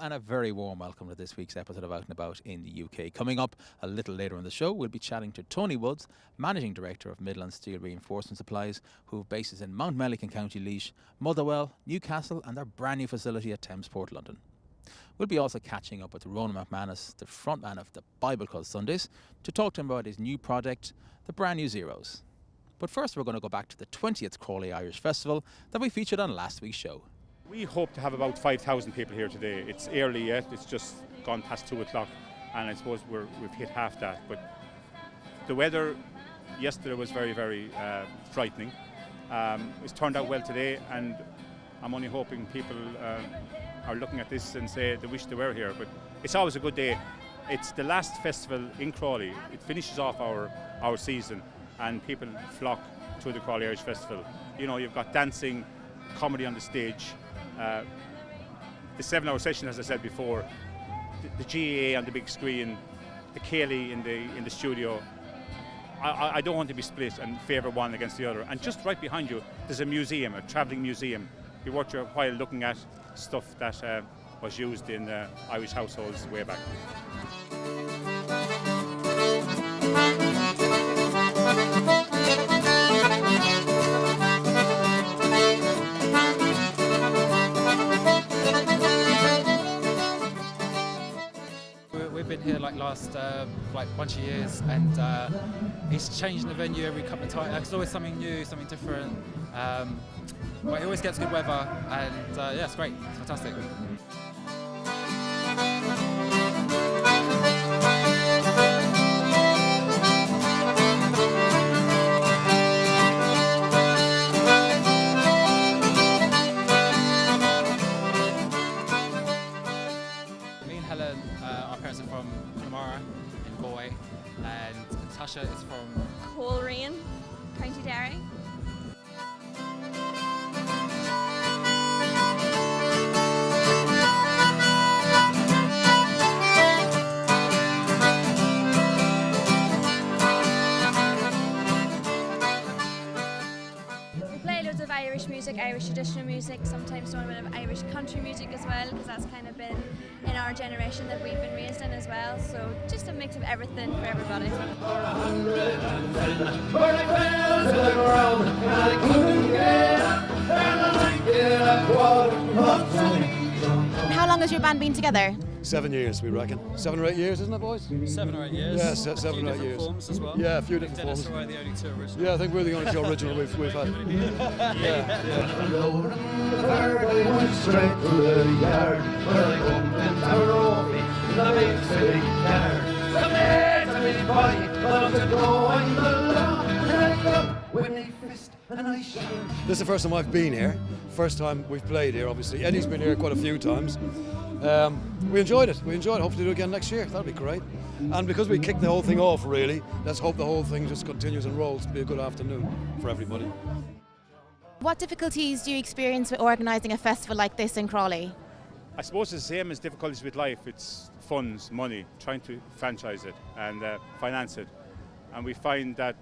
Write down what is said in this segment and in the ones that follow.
and a very warm welcome to this week's episode of Out and About in the UK. Coming up a little later in the show, we'll be chatting to Tony Woods, Managing Director of Midland Steel Reinforcement Supplies, who have bases in Mountmellick in County Laois, Motherwell, Newcastle and their brand new facility at Thamesport, London. We'll be also catching up with Ronan McManus, the frontman of the Bible Cult Sundays, to talk to him about his new project, the brand new Zeros. But first we're going to go back to the 20th Crawley Irish Festival that we featured on last week's show. We hope to have about 5,000 people here today. It's early yet, it's just gone past 2 o'clock, and I suppose we've hit half that. But the weather yesterday was very, very frightening. It's turned out well today, and I'm only hoping people are looking at this and say they wish they were here. But it's always a good day. It's the last festival in Crawley. It finishes off our season, and people flock to the Crawley Irish Festival. You know, you've got dancing, comedy on the stage. The 7-hour session, as I said before, the GAA on the big screen, the Crawley in the studio. I don't want to be split and favour one against the other. And just right behind you, there's a museum, a travelling museum. Be worth your while looking at stuff that was used in Irish households way back. We've been here last bunch of years, and it's changing the venue every couple of times. There's always something new, something different. But it always gets good weather, and yeah, it's great. It's fantastic. And Tasha is from Crawley, County Derry. We play loads of Irish music, Irish traditional music, sometimes a bit of Irish country music as well, because that's kind of been in our generation that we've been raised in as well, so just a mix of everything for everybody. How long has your band been together? 7 years, we reckon. 7 or 8 years, isn't it, boys? 7 or 8 years. Yeah, 7 or 8 years. Forms as well. Yeah, a few different forms. Dennis are the only two original. Yeah, I think we're the only two original we've had. This is the first time I've been here. First time we've played here, obviously. Eddie's been here quite a few times. We enjoyed it. Hopefully do it again next year. That'll be great. And because we kicked the whole thing off, really, let's hope the whole thing just continues and rolls. It'll be a good afternoon for everybody. What difficulties do you experience with organising a festival like this in Crawley? I suppose it's the same as difficulties with life. It's funds, money, trying to franchise it and finance it. And we find that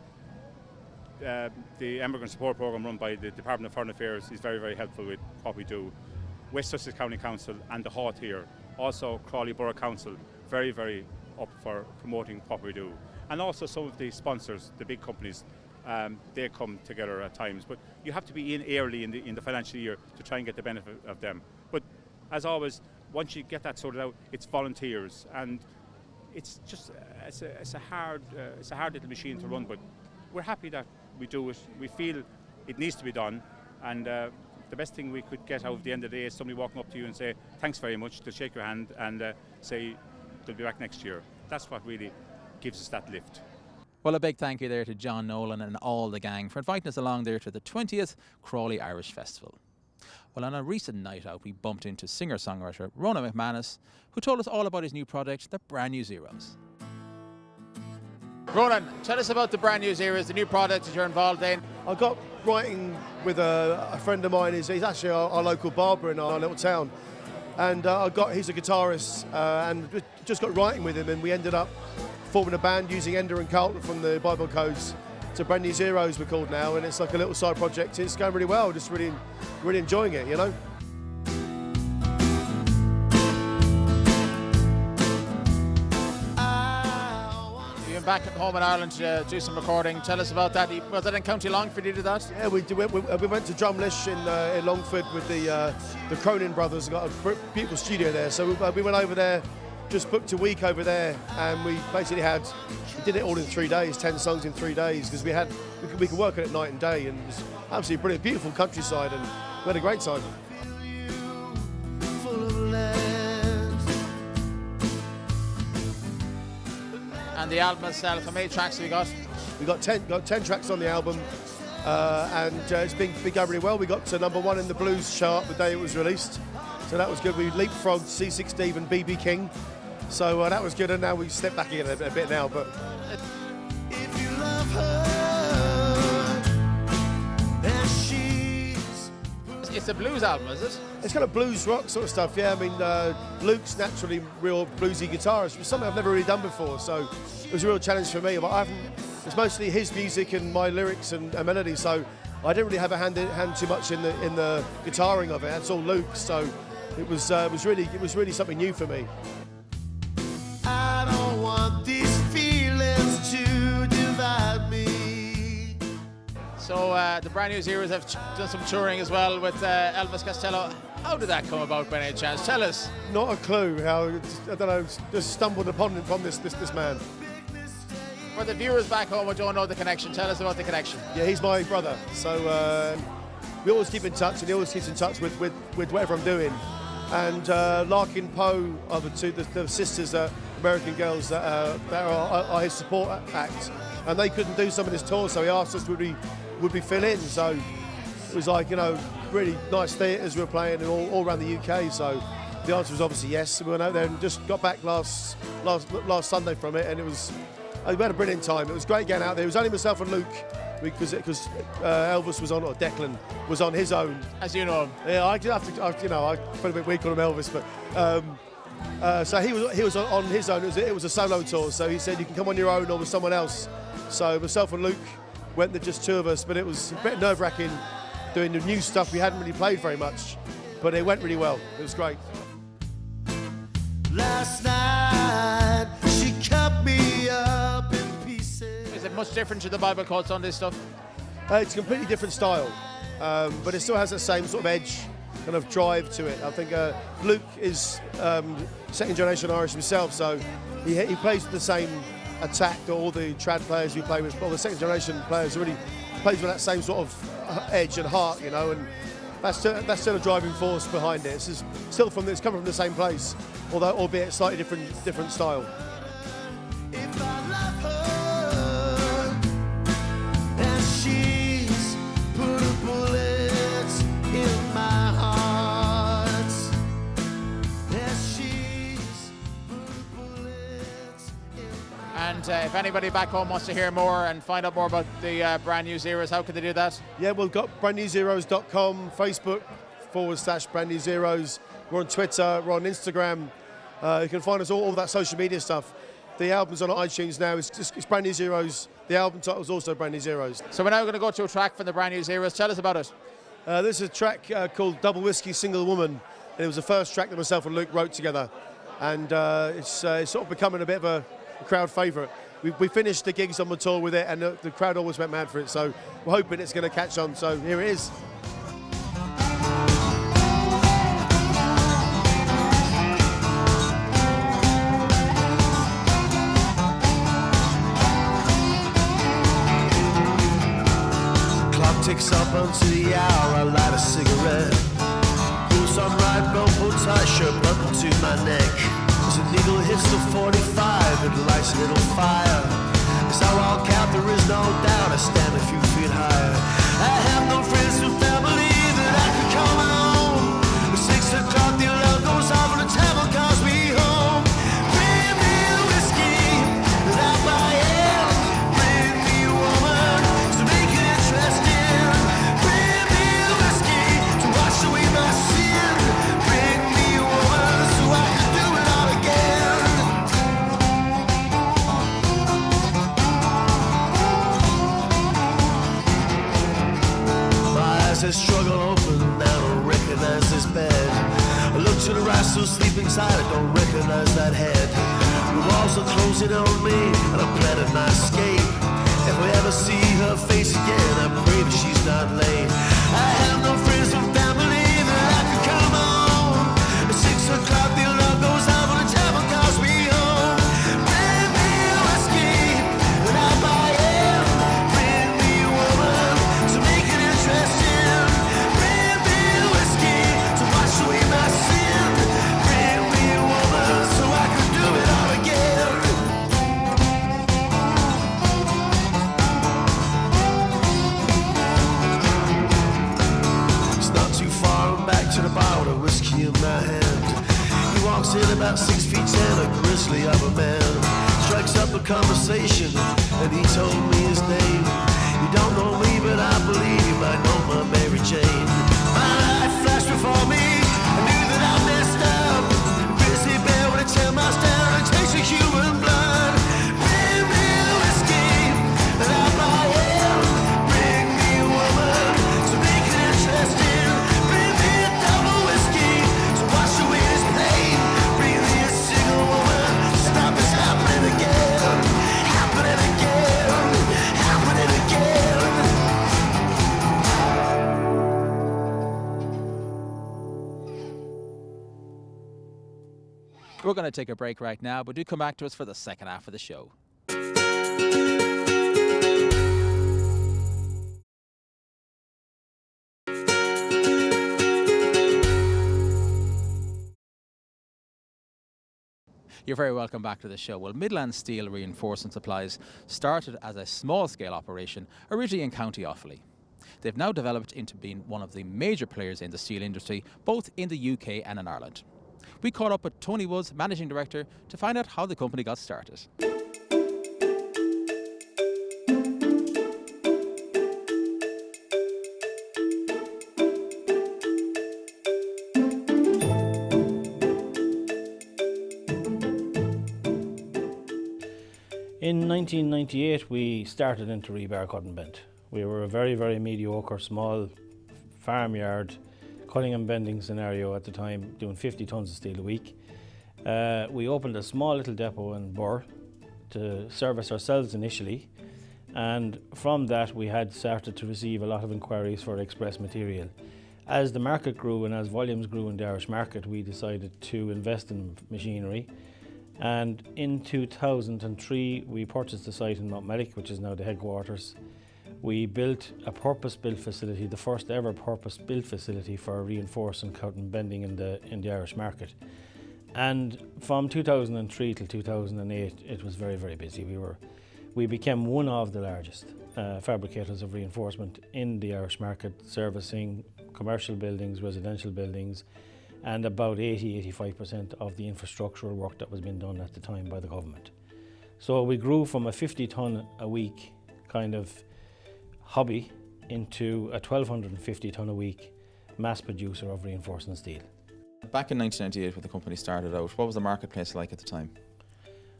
the Emigrant Support Programme run by the Department of Foreign Affairs is very, very helpful with what we do. West Sussex County Council and the Hort here, also Crawley Borough Council, very, very up for promoting what we do. And also some of the sponsors, the big companies, they come together at times. But you have to be in early in the financial year to try and get the benefit of them. But as always, once you get that sorted out, it's volunteers, and it's just it's a hard little machine to run. But we're happy that we do it. We feel it needs to be done, and the best thing we could get out of the end of the day is somebody walking up to you and say thanks very much, to shake your hand and say they'll be back next year. That's what really gives us that lift. Well, a big thank you there to John Nolan and all the gang for inviting us along there to the 20th Crawley Irish Festival. Well, on a recent night out, we bumped into singer-songwriter Ronan McManus, who told us all about his new project, the brand new Zeros. Ronan, tell us about the brand new Zeros, the new product that you're involved in. I got writing with a friend of mine. He's actually our local barber in our little town, and he's a guitarist, and just got writing with him, and we ended up forming a band using Ender and Carlton from the Bible Codes. It's a brand new Zeros we're called now, and it's like a little side project. It's going really well, just really enjoying it, you know. back at home in Ireland to do some recording. Tell us about that. Was that in County Longford you did that? Yeah, we went to Drumlish in Longford with the Ronan brothers. Got a beautiful studio there. So we went over there, just booked a week over there, and we basically we did it all in 3 days, 10 songs in 3 days, because we could work on it night and day, and it was absolutely brilliant, beautiful countryside, and we had a great time. And the album itself, how many tracks have you got? We got 10 tracks on the album, and it's been going really well. We got to #1 in the blues chart the day it was released, so that was good. We leapfrogged C6 Steve and BB King, so that was good. And now we step back in a bit now, but. If you love her, It's a blues album, is it? It's kind of blues rock sort of stuff, yeah. I mean, Luke's naturally real bluesy guitarist, which is something I've never really done before, so it was a real challenge for me. But it's mostly his music and my lyrics and melody, so I didn't really have a hand too much in the guitaring of it. That's all Luke, so it was really something new for me. I don't want these feelings to divide me. So the Brand New Zeros have done some touring as well with Elvis Costello. How did that come about by any chance? Tell us. Not a clue how, I don't know, just stumbled upon this man. For the viewers back home who don't know the connection, tell us about the connection. Yeah, he's my brother, so we always keep in touch, and he always keeps in touch with whatever I'm doing. And Larkin Poe are the sisters, American girls that are his support act, and they couldn't do some of this tour, so he asked us would we fill in. So it was like, really nice theatres we were playing all around the UK. So the answer was obviously yes. We went out there and just got back last Sunday from it, and we had a brilliant time. It was great getting out there. It was only myself and Luke, because Elvis was on, or Declan was on his own. As you know him. Yeah, I felt a bit weak on him, Elvis, but so he was on his own. It was a solo tour, so he said you can come on your own or with someone else. So myself and Luke went, there just two of us, but it was a bit nerve-wracking doing the new stuff. We hadn't really played very much, but it went really well. It was great. Last night she cut me up in pieces. Is it much different to the Bible Called Sunday stuff? It's a completely different style, but it still has that same sort of edge, kind of drive to it. I think Luke is second generation Irish himself, so he plays with the same attack that all the trad players we play with, all the second generation players really plays with that same sort of edge and heart, and that's still a driving force behind it. It's coming from the same place, although albeit slightly different style. If I love her and she's put a bullet in my heart, and she's put a bullet in my And if anybody back home wants to hear more and find out more about the Brand New Zeros, how can they do that? Yeah, we've got brandnewzeros.com, Facebook /Brand New Zeros. We're on Twitter, we're on Instagram. You can find us all that social media stuff. The album's on iTunes now. It's Brand New Zeros. The album title is also Brand New Zeros. So we're now going to go to a track from the Brand New Zeros. Tell us about it. This is a track called Double Whiskey Single Woman. And it was the first track that myself and Luke wrote together. And it's sort of becoming a bit of a crowd favourite. We finished the gigs on the tour with it, and the crowd always went mad for it. So we're hoping it's going to catch on. So here it is. ticks up onto the hour, I light a cigarette. Pull some right belt, pull tight shirt button to my neck. As a needle hits the 45, it lights a little fire. As I walk out, there is no doubt I stand a few feet higher. I have no friends or family that I could call my own. At 6 o'clock, the alarm goes off and the table calls me home. Bring me the whiskey that I buy in. Bring me a woman to make it interesting. Bring me the whiskey to wash away my sin. Bring me a woman so I can do it all again. My eyes have struggled open, I don't recognize this bed. I look to the right, still sleeping tight, I don't recognize that head. The walls are closing on me, and I'm planning my escape. If I ever see her face again, I pray that she's not late. I have no friends or family that I can count on. At 6 o'clock the alarm goes out when the tavern calls me home. Bring me a whiskey, and I'll buy it. Bring me a woman to make it interesting. Bring me a whiskey to wash away my sin. Bring me a woman so I can do it all again. It's not too far, I'm back to the bar with a whiskey in my hand. He walks in about 6 feet 10, a grizzly of a man. Strikes up a conversation, and he told me his name. You don't know me, but I believe you might know my Mary Jane. My life flashed before me, I knew that I messed up. Grizzly bear with a 10 miles down, and takes a human blood. Bring me a whiskey, and I'll buy it. Bring me a woman to make it interesting. Bring me a double whiskey to wash away this pain. Bring me a single woman to stop this happening again. Happening again. Happening again. We're going to take a break right now, but do come back to us for the second half of the show. You're very welcome back to the show. Well, Midland Steel Reinforcement Supplies started as a small-scale operation, originally in County Offaly. They've now developed into being one of the major players in the steel industry, both in the UK and in Ireland. We caught up with Tony Woods, Managing Director, to find out how the company got started. In 1998 we started into rebar cut and bent. We were a very, very mediocre small farmyard cutting and bending scenario at the time, doing 50 tonnes of steel a week. We opened a small little depot in Burr to service ourselves initially, and from that we had started to receive a lot of inquiries for express material. As the market grew and as volumes grew in the Irish market, we decided to invest in machinery, and in 2003 we purchased a site in Mountmellick, which is now the headquarters. We built a purpose-built facility, the first ever purpose-built facility for reinforcing cut and bending in the Irish market. And from 2003 till 2008, it was very, very busy. We became one of the largest fabricators of reinforcement in the Irish market, servicing commercial buildings, residential buildings, and about 80–85% of the infrastructural work that was being done at the time by the government. So we grew from a 50 tonne a week kind of hobby into a 1250 tonne a week mass producer of reinforcing steel. Back in 1998 when the company started out, what was the marketplace like at the time?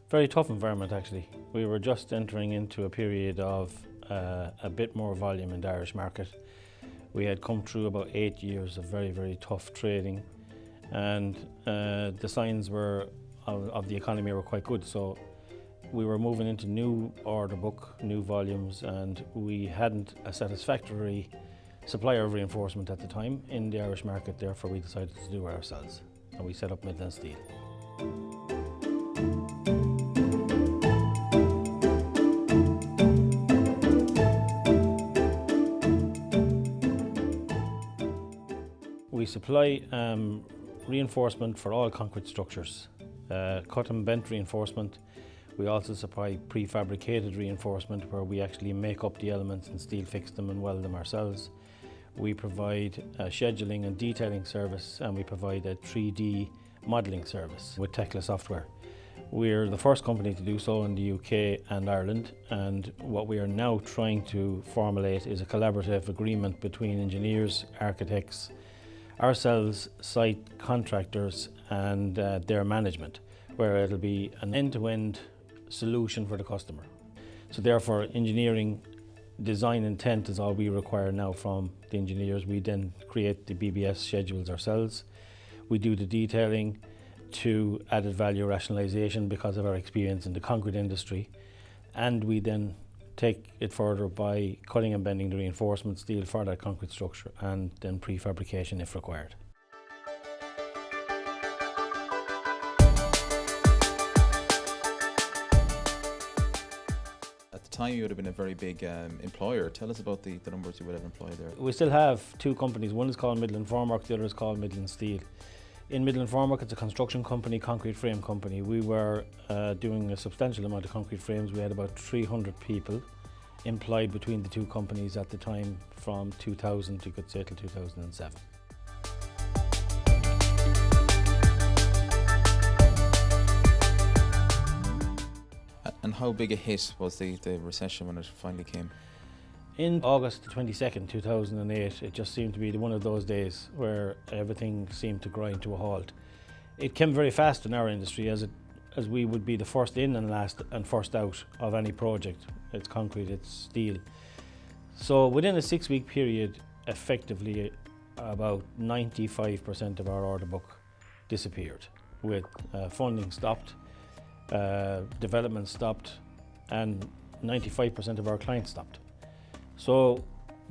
Very tough environment actually. We were just entering into a period of a bit more volume in the Irish market. We had come through about 8 years of very, very tough trading, and the signs of the economy were quite good. So we were moving into new order book, new volumes, and we hadn't a satisfactory supplier of reinforcement at the time in the Irish market. Therefore we decided to do it ourselves, and we set up Midland Steel. We supply reinforcement for all concrete structures, cut and bent reinforcement. We also supply prefabricated reinforcement where we actually make up the elements and steel fix them and weld them ourselves. We provide a scheduling and detailing service, and we provide a 3D modelling service with Tekla software. We're the first company to do so in the UK and Ireland, and what we are now trying to formulate is a collaborative agreement between engineers, architects, ourselves, site contractors and their management, where it'll be an end-to-end solution for the customer. So therefore engineering design intent is all we require now from the engineers. We then create the BBS schedules ourselves. We do the detailing, to added value rationalisation because of our experience in the concrete industry, and we then take it further by cutting and bending the reinforcement steel for that concrete structure and then prefabrication if required. At the time, you would have been a very big employer. Tell us about the numbers you would have employed there. We still have two companies. One is called Midland Formwork, the other is called Midland Steel. In Midland Formwork, it's a construction company, concrete frame company. We were doing a substantial amount of concrete frames. We had about 300 people employed between the two companies at the time from 2000, you could say, till 2007. And how big a hit was the recession when it finally came? In August 22nd, 2008, it just seemed to be one of those days where everything seemed to grind to a halt. It came very fast in our industry as we would be the first in and last and first out of any project. It's concrete, it's steel. So within a 6-week period, effectively about 95% of our order book disappeared, with funding stopped, development stopped, and 95% of our clients stopped. So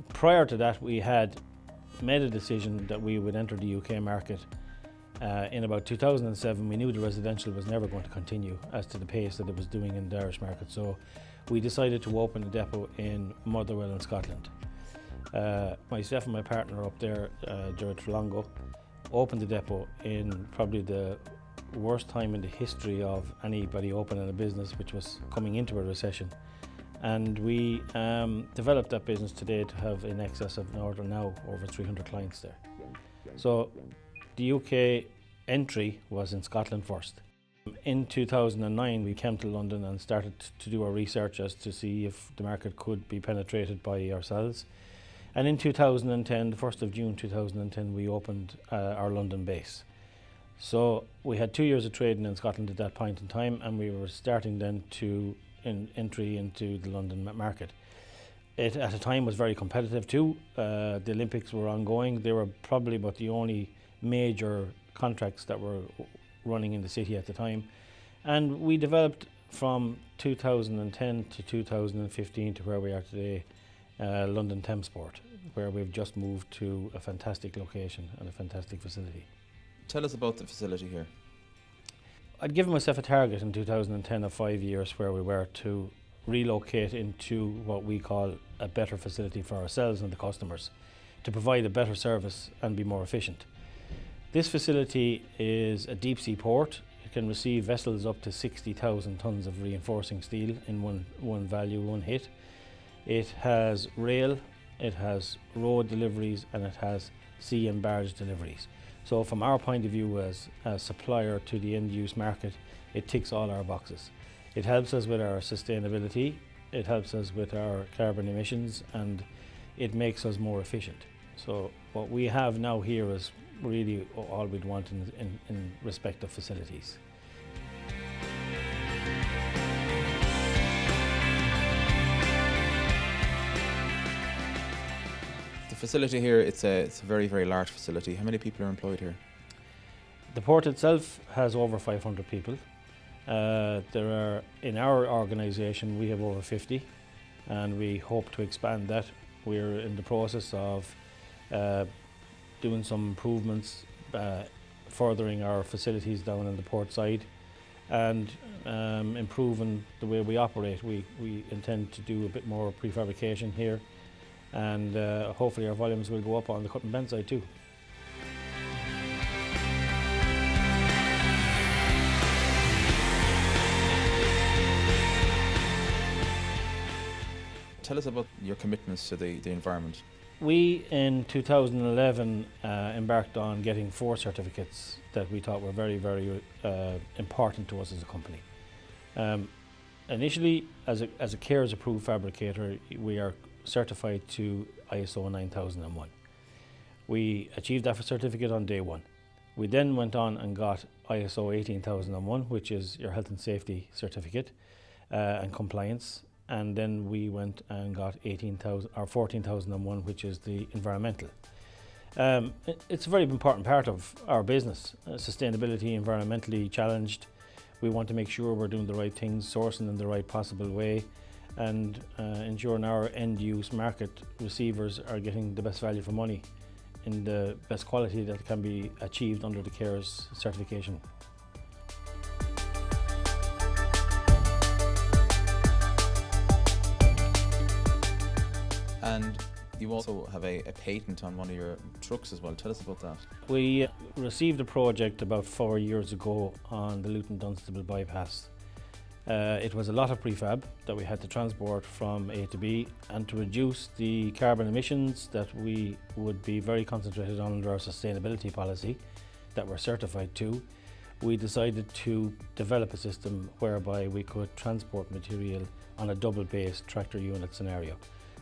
prior to that, we had made a decision that we would enter the UK market. In about 2007, we knew the residential was never going to continue as to the pace that it was doing in the Irish market. So we decided to open a depot in Motherwell in Scotland. Myself and my partner up there, Gerard Trelongo, opened the depot in probably the worst time in the history of anybody opening a business, which was coming into a recession. And we developed that business today to have in excess of now over 300 clients there. So the UK entry was in Scotland first. In 2009 we came to London and started to do our research as to see if the market could be penetrated by ourselves. And in 2010, the 1st of June 2010, we opened our London base. So we had 2 years of trading in Scotland at that point in time, and we were starting then to entry into the London market. It at the time was very competitive too. The Olympics were ongoing. They were probably about the only major contracts that were running in the city at the time. And we developed from 2010 to 2015 to where we are today, London Thamesport, where we've just moved to a fantastic location and a fantastic facility. Tell us about the facility here. I'd given myself a target in 2010 of 5 years where we were to relocate into what we call a better facility for ourselves and the customers, to provide a better service and be more efficient. This facility is a deep sea port. It can receive vessels up to 60,000 tonnes of reinforcing steel in one hit. It has rail, it has road deliveries, and it has sea and barge deliveries. So from our point of view as a supplier to the end use market, it ticks all our boxes. It helps us with our sustainability, it helps us with our carbon emissions, and it makes us more efficient. So what we have now here is really all we'd want in respect of facilities. The facility here, it's a very, very large facility. How many people are employed here? The port itself has over 500 people. In our organisation, we have over 50, and we hope to expand that. We're in the process of doing some improvements, furthering our facilities down on the port side, and improving the way we operate. We intend to do a bit more prefabrication here, and hopefully our volumes will go up on the cut and bend side too. Tell us about your commitments to the environment. We, in 2011, embarked on getting 4 certificates that we thought were very, very important to us as a company. Initially, as a CARES approved fabricator, we are certified to ISO 9001. We achieved that certificate on day 1. We then went on and got ISO 18001, which is your health and safety certificate and compliance. And then we went and got 14,001, which is the environmental. It's a very important part of our business. Sustainability, environmentally challenged. We want to make sure we're doing the right things, sourcing in the right possible way, and ensuring our end-use market receivers are getting the best value for money in the best quality that can be achieved under the CARES certification. And you also have a patent on one of your trucks as well. Tell us about that. We received a project about 4 years ago on the Luton Dunstable bypass. It was a lot of prefab that we had to transport from A to B, and to reduce the carbon emissions that we would be very concentrated on under our sustainability policy that we're certified to, we decided to develop a system whereby we could transport material on a double-based tractor unit scenario.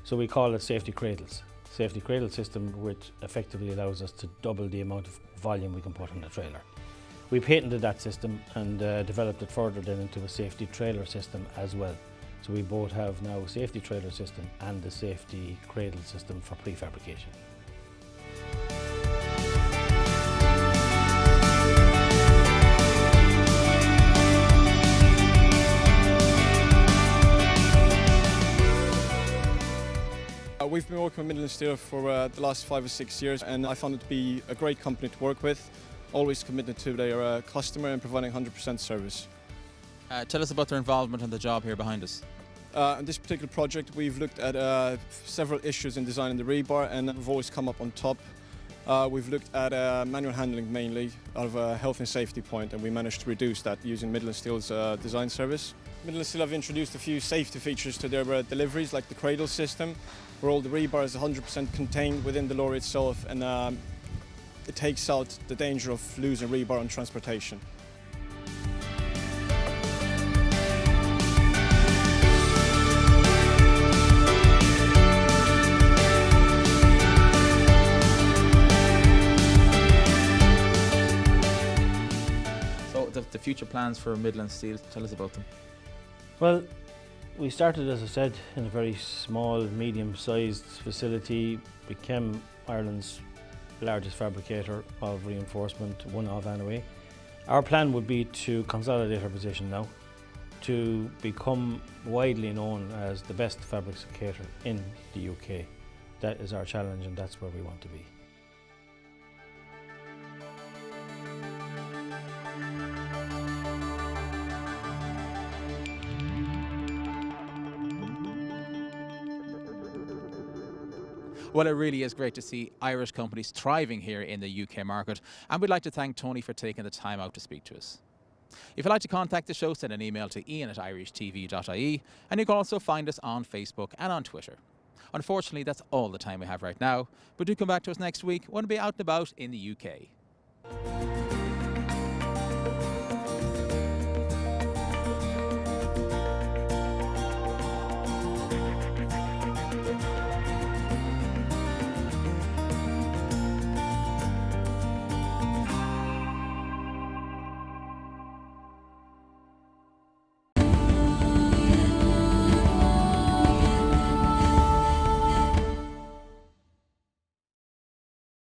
So we call it safety cradles. Safety cradle system, which effectively allows us to double the amount of volume we can put on the trailer. We patented that system and developed it further then into a safety trailer system as well. So we both have now a safety trailer system and the safety cradle system for prefabrication. We've been working with Midland Steel for the last 5 or 6 years, and I found it to be a great company to work with, always committed to their customer and providing 100% service. Tell us about their involvement in the job here behind us. On this particular project, we've looked at several issues in designing the rebar, and we've always come up on top. We've looked at manual handling mainly out of a health and safety point, and we managed to reduce that using Midland Steel's design service. Midland Steel have introduced a few safety features to their deliveries, like the cradle system, where all the rebar is 100% contained within the lorry itself, and it takes out the danger of losing rebar on transportation. So the future plans for Midland Steel, tell us about them. Well, we started, as I said, in a very small, medium-sized facility, became Ireland's largest fabricator of reinforcement, one of anyway. Our plan would be to consolidate our position now, to become widely known as the best fabricator in the UK. That is our challenge, and that's where we want to be. Well, it really is great to see Irish companies thriving here in the UK market, and we'd like to thank Tony for taking the time out to speak to us. If you'd like to contact the show, send an email to ian@irishtv.ie, and you can also find us on Facebook and on Twitter. Unfortunately, that's all the time we have right now, but do come back to us next week when we'll be out and about in the UK.